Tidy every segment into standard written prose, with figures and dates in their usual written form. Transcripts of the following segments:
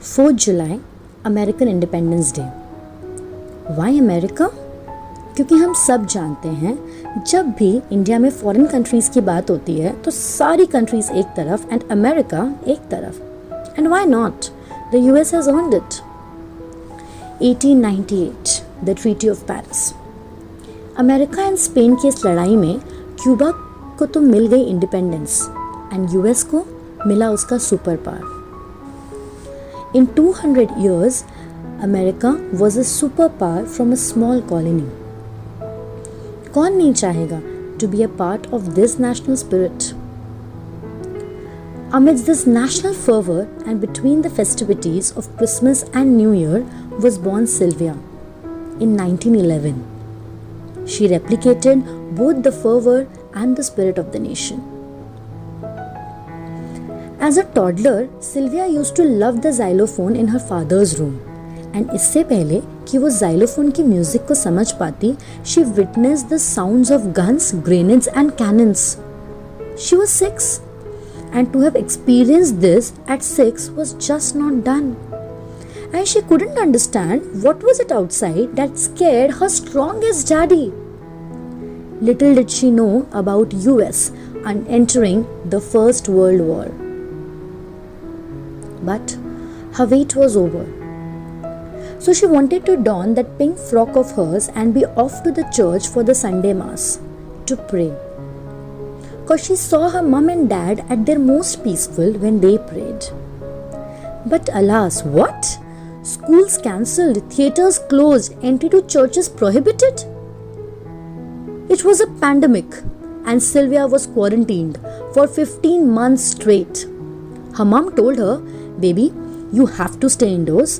4th July, American Independence Day. Why America? क्योंकि हम सब जानते हैं जब भी इंडिया में फॉरेन कंट्रीज़ की बात होती है तो सारी कंट्रीज़ एक तरफ एंड अमेरिका एक तरफ। And why not? The US has earned it. 1898, the Treaty of Paris. America and Spain की इस लड़ाई में क्यूबा को तो मिल गई इंडिपेंडेंस एंड यूएस को मिला उसका super power. In 200 years, America was a superpower from a small colony. कौन नहीं चाहेगा to be a part of this national spirit? Amidst this national fervor and between the festivities of Christmas and New Year was born Sylvia in 1911. She replicated both the fervor and the spirit of the nation. As a toddler, Sylvia used to love the xylophone in her father's room. And इससे पहले कि वो xylophone की music को समझ पाती, she witnessed the sounds of guns, grenades and cannons. She was 6, and to have experienced this at 6 was just not done. And she couldn't understand what was it outside that scared her strongest daddy. Little did she know about US and entering the First World War. But her wait was over. So she wanted to don that pink frock of hers and be off to the church for the Sunday Mass to pray. Because she saw her mum and dad at their most peaceful when they prayed. But alas, what? Schools cancelled, theatres closed, entry to churches prohibited? It was a pandemic and Sylvia was quarantined for 15 months straight. Her mom told her, "Baby, you have to stay indoors.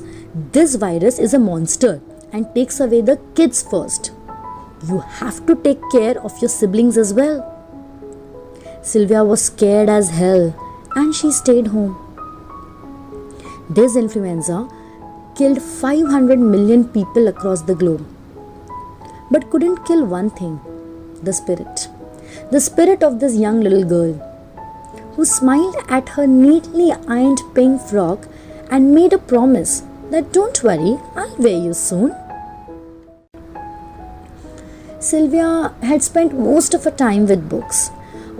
This virus is a monster and takes away the kids first. You have to take care of your siblings as well." Sylvia was scared as hell and she stayed home. This influenza killed 500 million people across the globe, but couldn't kill one thing: the spirit. The spirit of this young little girl who smiled at her neatly ironed pink frock and made a promise that don't worry, I'll wear you soon. Sylvia had spent most of her time with books.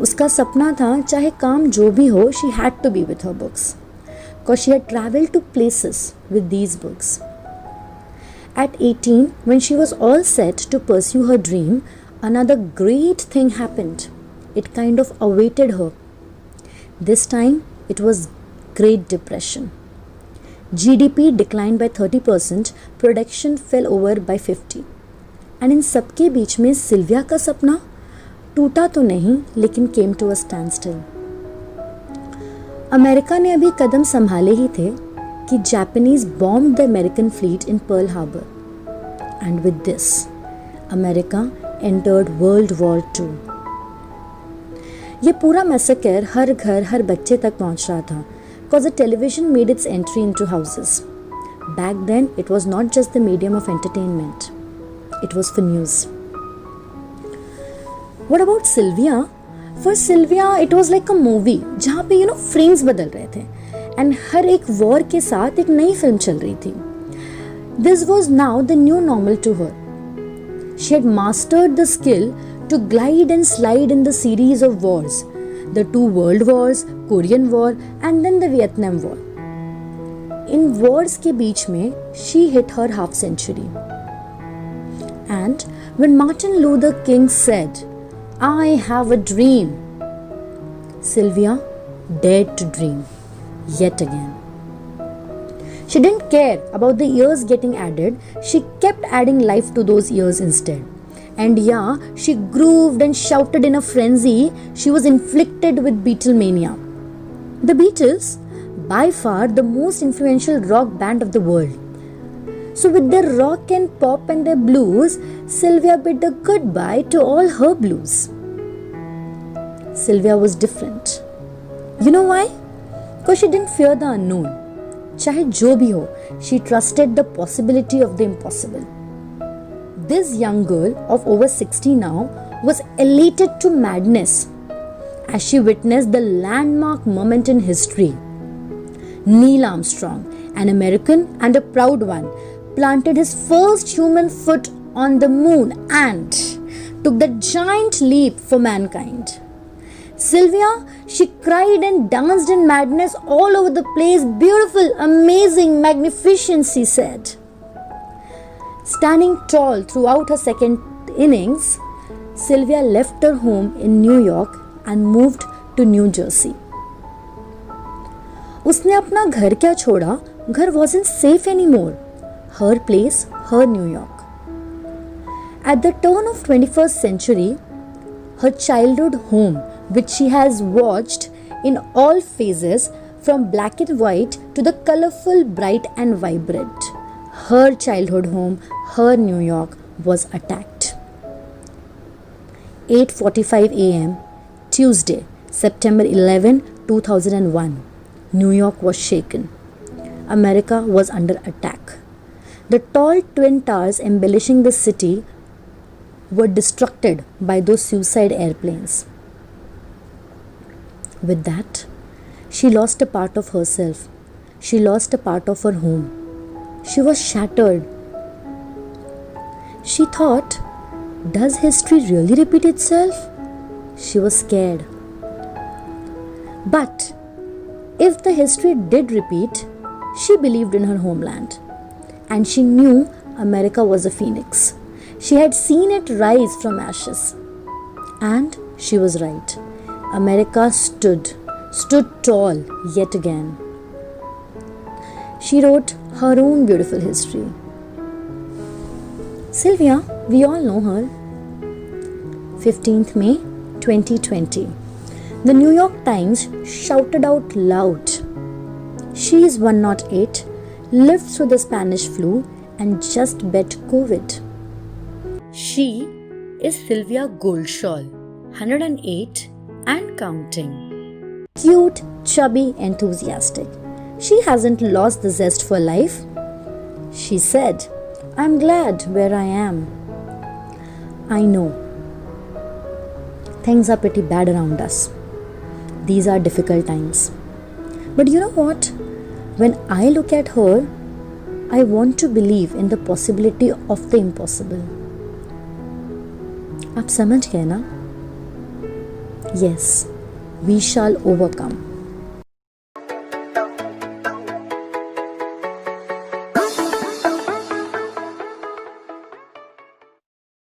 उसका सपना था चाहे काम जो भी हो, she had to be with her books, because she had traveled to places with these books. At 18, when she was all set to pursue her dream, another great thing happened. It kind of awaited her. This time, it was Great Depression. GDP declined by 30%, production fell over by 50%. And इन सबके बीच में Sylvia का सपना टूटा तो नहीं, लेकिन came to a standstill. America ने अभी कदम संभाले ही थे कि Japanese bombed the American fleet in Pearl Harbor. And with this, America entered World War II. ये पूरा मैसेकर हर घर हर बच्चे तक पहुंच रहा था, because the television made its entry into houses. Back then, it was not just the medium of entertainment. It was for news. What about Sylvia? For Sylvia, it was like a movie, जहाँ पे frames बदल रहे थे, and हर एक war के साथ एक नई फिल्म चल रही थी. This was now the new normal to her. She had mastered the skill to glide and slide in the series of wars, the 2 world wars, Korean war and then the Vietnam war. In wars के बीच में she hit her half century. And when Martin Luther King said, "I have a dream," Sylvia dared to dream yet again. She didn't care about the years getting added, she kept adding life to those years instead. And yeah, she grooved and shouted in a frenzy. She was inflicted with Beatlemania. The Beatles, by far the most influential rock band of the world. So with their rock and pop and their blues, Sylvia bid a goodbye to all her blues. Sylvia was different. You know why? Because she didn't fear the unknown. Chahe jo bhi ho, she trusted the possibility of the impossible. This young girl of over 60 now was elated to madness as she witnessed the landmark moment in history. Neil Armstrong, an American and a proud one, planted his first human foot on the moon and took the giant leap for mankind. Sylvia, she cried and danced in madness all over the place. Beautiful, amazing, magnificent, she said. Standing tall throughout her second innings, Sylvia left her home in New York and moved to New Jersey. उसने अपना घर क्या छोड़ा? घर wasn't safe anymore. Her place, her New York. At the turn of 21st century, her childhood home, which she has watched in all phases from black and white to the colorful, bright and vibrant, her childhood home, her New York, was attacked. 8:45 a.m. Tuesday, September 11, 2001. New York was shaken. America was under attack. The tall twin towers embellishing the city were destructed by those suicide airplanes. With that, she lost a part of herself. She lost a part of her home. She was shattered. She thought, does history really repeat itself? She was scared. But if the history did repeat, she believed in her homeland. And she knew America was a phoenix. She had seen it rise from ashes. And she was right. America stood tall yet again. She wrote her own beautiful history. Sylvia, we all know her. 15th May 2020. The New York Times shouted out loud. She is 108, lived through the Spanish flu and just bet COVID. She is Sylvia Goldshaw, 108 and counting. Cute, chubby, enthusiastic. She hasn't lost the zest for life. She said, I'm glad where I am. I know. Things are pretty bad around us. These are difficult times. But you know what? When I look at her, I want to believe in the possibility of the impossible. आप समझ गए ना? Yes, we shall overcome.